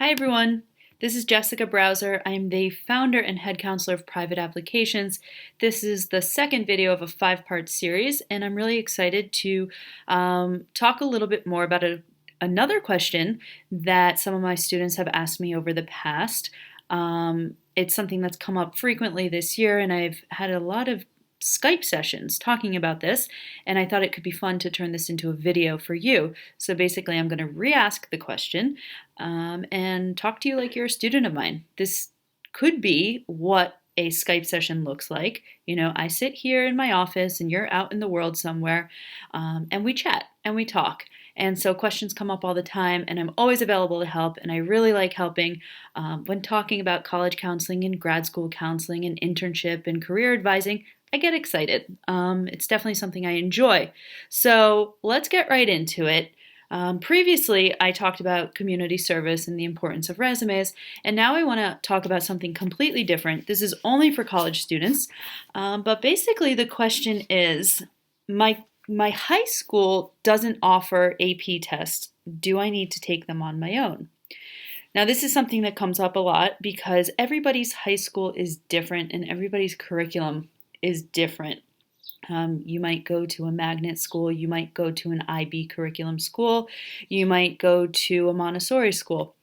Hi everyone, this is Jessica Browser. I'm the founder and head counselor of Private Applications. This is the second video of a 5-part series, and I'm really excited to talk a little bit more about another question that some of my students have asked me over the past. It's something that's come up frequently this year, and I've had a lot of Skype sessions talking about this, and I thought it could be fun to turn this into a video for you. So basically, I'm going to re-ask the question and talk to you like you're a student of mine. This could be what a Skype session looks like. You know, I sit here in my office and you're out in the world somewhere, and we chat and we talk. And so questions come up all the time, and I'm always available to help. And I really like helping when talking about college counseling and grad school counseling and internship and career advising. I get excited. It's definitely something I enjoy. So let's get right into it. Previously, I talked about community service and the importance of resumes, and now I want to talk about something completely different. This is only for college students, but basically the question is, my high school doesn't offer AP tests. Do I need to take them on my own? Now, this is something that comes up a lot because everybody's high school is different and everybody's curriculum is different. You might go to a magnet school, you might go to an IB curriculum school, you might go to a Montessori school.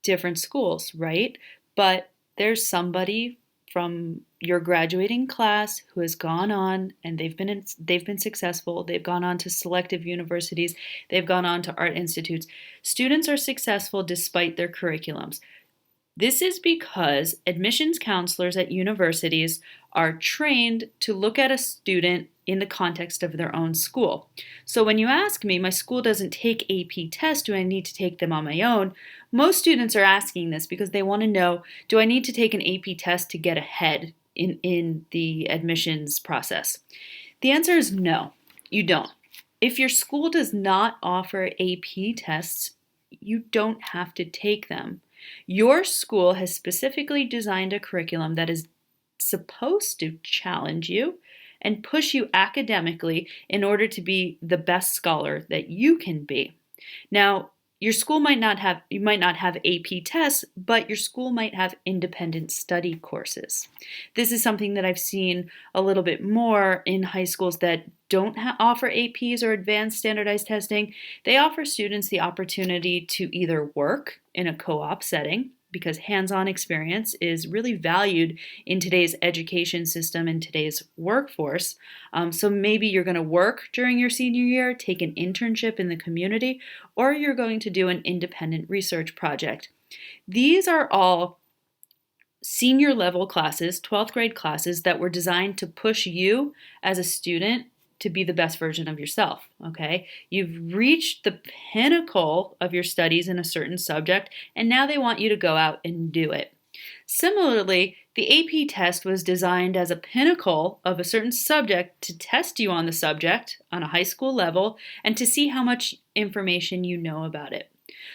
Different schools, right? But there's somebody from your graduating class who has gone on and they've been successful. They've gone on to selective universities. They've gone on to art institutes. Students are successful despite their curriculums. This is because admissions counselors at universities are trained to look at a student in the context of their own school. So when you ask me, my school doesn't take AP tests, do I need to take them on my own? Most students are asking this because they want to know, do I need to take an AP test to get ahead in the admissions process? The answer is no, you don't. If your school does not offer AP tests, you don't have to take them. Your school has specifically designed a curriculum that is supposed to challenge you and push you academically in order to be the best scholar that you can be. Now, your school might not have AP tests, but your school might have independent study courses. This is something that I've seen a little bit more in high schools that don't offer APs or advanced standardized testing. They offer students the opportunity to either work in a co-op setting, because hands-on experience is really valued in today's education system and today's workforce. So maybe you're going to work during your senior year, take an internship in the community, or you're going to do an independent research project. These are all senior level classes, 12th grade classes that were designed to push you as a student to be the best version of yourself, okay? You've reached the pinnacle of your studies in a certain subject, and now they want you to go out and do it. Similarly, the AP test was designed as a pinnacle of a certain subject to test you on the subject on a high school level and to see how much information you know about it.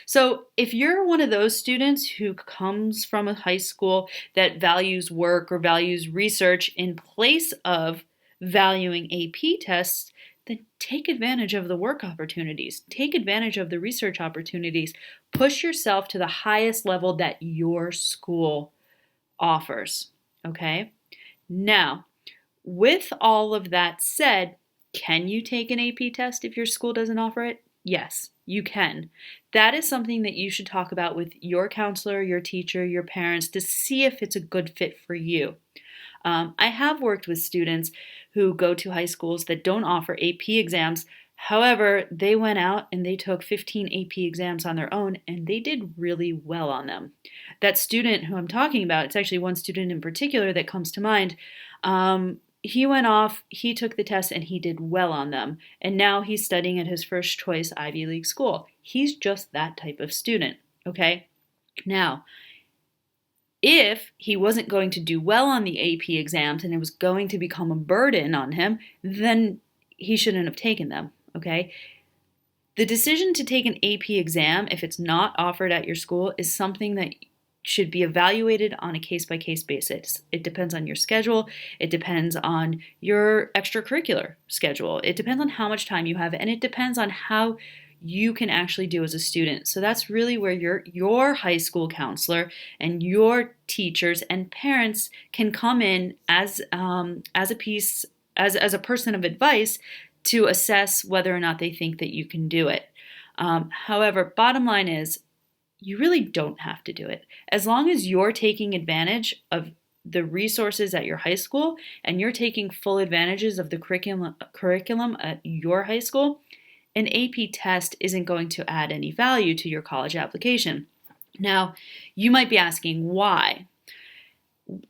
So if you're one of those students who comes from a high school that values work or values research in place of valuing AP tests, then take advantage of the work opportunities. Take advantage of the research opportunities. Push yourself to the highest level that your school offers, okay? Now, with all of that said, can you take an AP test if your school doesn't offer it? Yes, you can. That is something that you should talk about with your counselor, your teacher, your parents to see if it's a good fit for you. I have worked with students who go to high schools that don't offer AP exams. However, they went out and they took 15 AP exams on their own and they did really well on them. That student who I'm talking about, it's actually one student in particular that comes to mind. He went off, he took the test, and he did well on them. And now he's studying at his first choice Ivy League school. He's just that type of student, okay? Now, if he wasn't going to do well on the AP exams and it was going to become a burden on him, then he shouldn't have taken them, okay? The decision to take an AP exam, if it's not offered at your school, is something that should be evaluated on a case-by-case basis. It depends on your schedule. It depends on your extracurricular schedule. It depends on how much time you have, and it depends on how you can actually do as a student. So that's really where your high school counselor and your teachers and parents can come in as as a person of advice to assess whether or not they think that you can do it. However, bottom line is, you really don't have to do it. As long as you're taking advantage of the resources at your high school and you're taking full advantages of the curriculum at your high school, an AP test isn't going to add any value to your college application. Now, you might be asking why.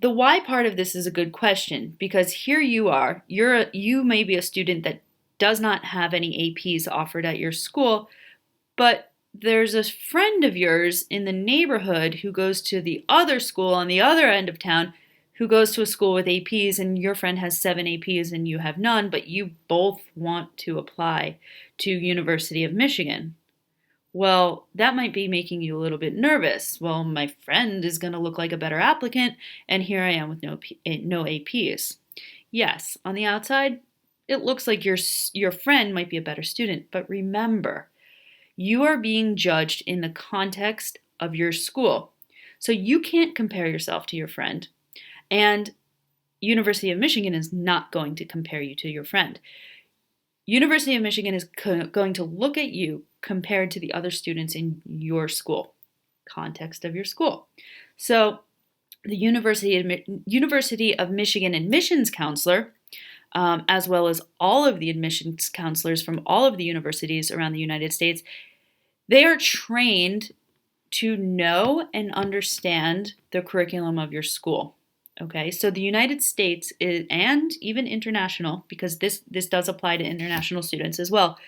The why part of this is a good question, because here you are, you may be a student that does not have any APs offered at your school, but there's a friend of yours in the neighborhood who goes to the other school on the other end of town who goes to a school with APs, and your friend has 7 APs and you have none, but you both want to apply to University of Michigan. Well, that might be making you a little bit nervous. Well, my friend is going to look like a better applicant, and here I am with no APs. Yes, on the outside, it looks like your friend might be a better student, but remember, you are being judged in the context of your school. So you can't compare yourself to your friend. And University of Michigan is not going to compare you to your friend. University of Michigan is going to look at you compared to the other students in your school, context of your school. So the University of Michigan admissions counselor, as well as all of the admissions counselors from all of the universities around the United States, they are trained to know and understand the curriculum of your school. Okay, so the United States and even international, because this does apply to international students as well,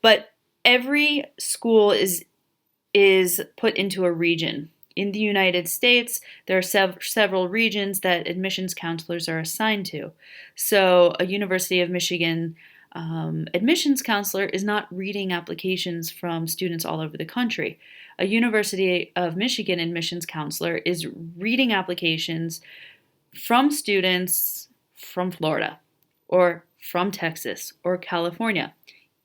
but every school is put into a region. In the United States, there are several regions that admissions counselors are assigned to. So a University of Michigan admissions counselor is not reading applications from students all over the country. A University of Michigan admissions counselor is reading applications from students from Florida or from Texas or California.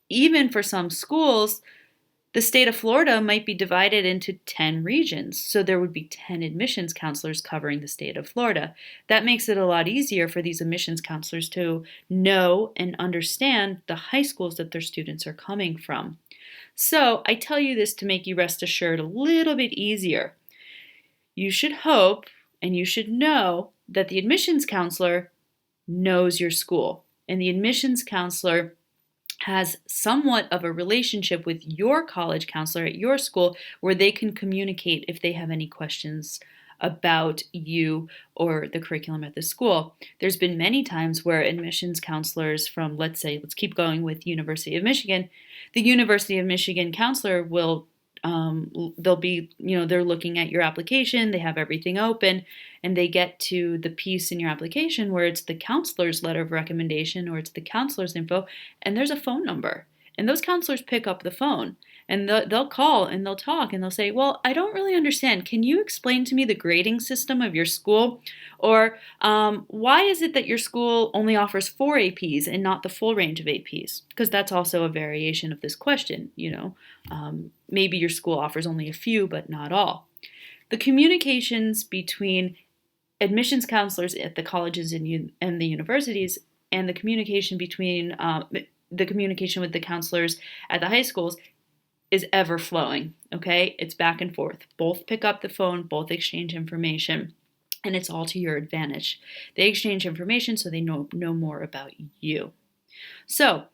Even for some schools, the state of Florida might be divided into 10 regions, so there would be 10 admissions counselors covering the state of Florida. That makes it a lot easier for these admissions counselors to know and understand the high schools that their students are coming from. So I tell you this to make you rest assured a little bit easier. You should hope and you should know that the admissions counselor knows your school, and the admissions counselor has somewhat of a relationship with your college counselor at your school where they can communicate if they have any questions about you or the curriculum at the school. There's been many times where admissions counselors from, let's keep going with University of Michigan, the University of Michigan counselor will they'll be, they're looking at your application, they have everything open, and they get to the piece in your application where it's the counselor's letter of recommendation or it's the counselor's info, and there's a phone number. And those counselors pick up the phone and they'll call and they'll talk and they'll say, well, I don't really understand. Can you explain to me the grading system of your school? Or why is it that your school only offers 4 APs and not the full range of APs? Because that's also a variation of this question. Maybe your school offers only a few, but not all. The communications between admissions counselors at the colleges and the universities and the communication between the communication with the counselors at the high schools is ever flowing, okay? It's back and forth. Both pick up the phone, both exchange information, and it's all to your advantage. They exchange information so they know more about you. So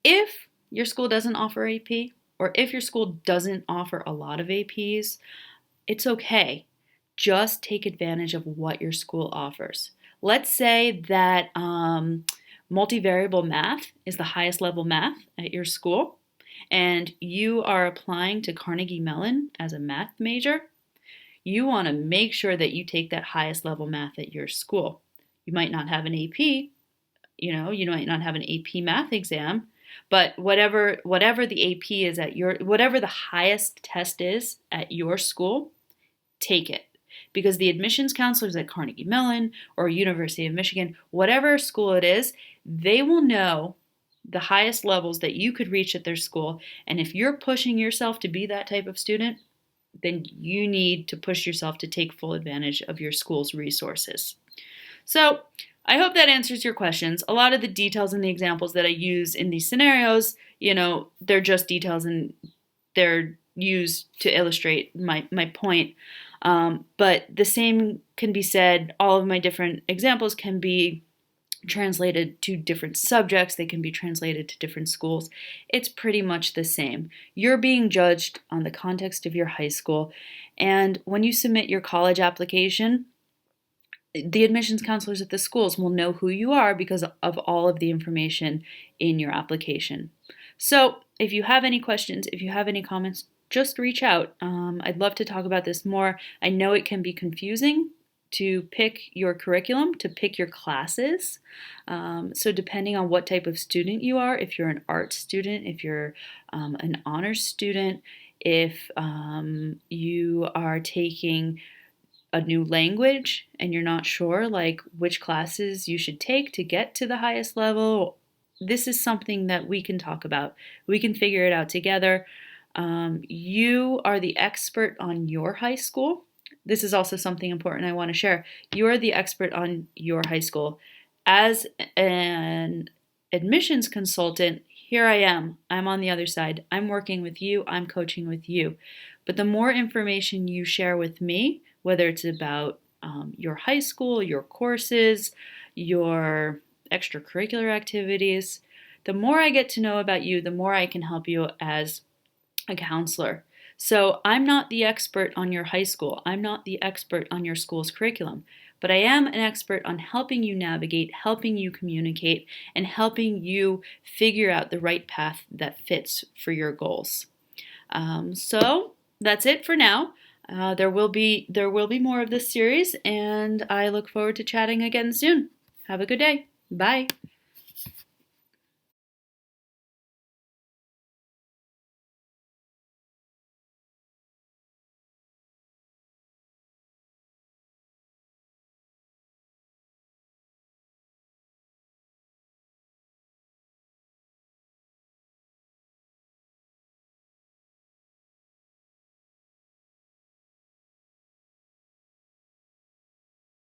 if your school doesn't offer AP, or if your school doesn't offer a lot of APs, it's okay. Just take advantage of what your school offers. Let's say that multivariable math is the highest level math at your school, and you are applying to Carnegie Mellon as a math major. You want to make sure that you take that highest level math at your school. You might not have an AP, you might not have an AP math exam, but whatever the AP is whatever the highest test is at your school, take it. Because the admissions counselors at Carnegie Mellon or University of Michigan, whatever school it is, they will know the highest levels that you could reach at their school. And if you're pushing yourself to be that type of student, then you need to push yourself to take full advantage of your school's resources. So I hope that answers your questions. A lot of the details and the examples that I use in these scenarios, they're just details and they're used to illustrate my point. But the same can be said, all of my different examples can be translated to different subjects, they can be translated to different schools. It's pretty much the same. You're being judged on the context of your high school, and when you submit your college application, the admissions counselors at the schools will know who you are because of all of the information in your application. So if you have any questions, if you have any comments, just reach out. I'd love to talk about this more. I know it can be confusing to pick your curriculum, to pick your classes. So depending on what type of student you are, if you're an art student, if you're an honors student, if you are taking a new language and you're not sure like which classes you should take to get to the highest level, this is something that we can talk about. We can figure it out together. You are the expert on your high school. This is also something important I want to share. You are the expert on your high school. As an admissions consultant, here I am. I'm on the other side. I'm working with you. I'm coaching with you. But the more information you share with me, whether it's about your high school, your courses, your extracurricular activities, the more I get to know about you, the more I can help you as a counselor. So I'm not the expert on your high school. I'm not the expert on your school's curriculum, but I am an expert on helping you navigate, helping you communicate, and helping you figure out the right path that fits for your goals. So that's it for now. There will be more of this series, and I look forward to chatting again soon. Have a good day. Bye.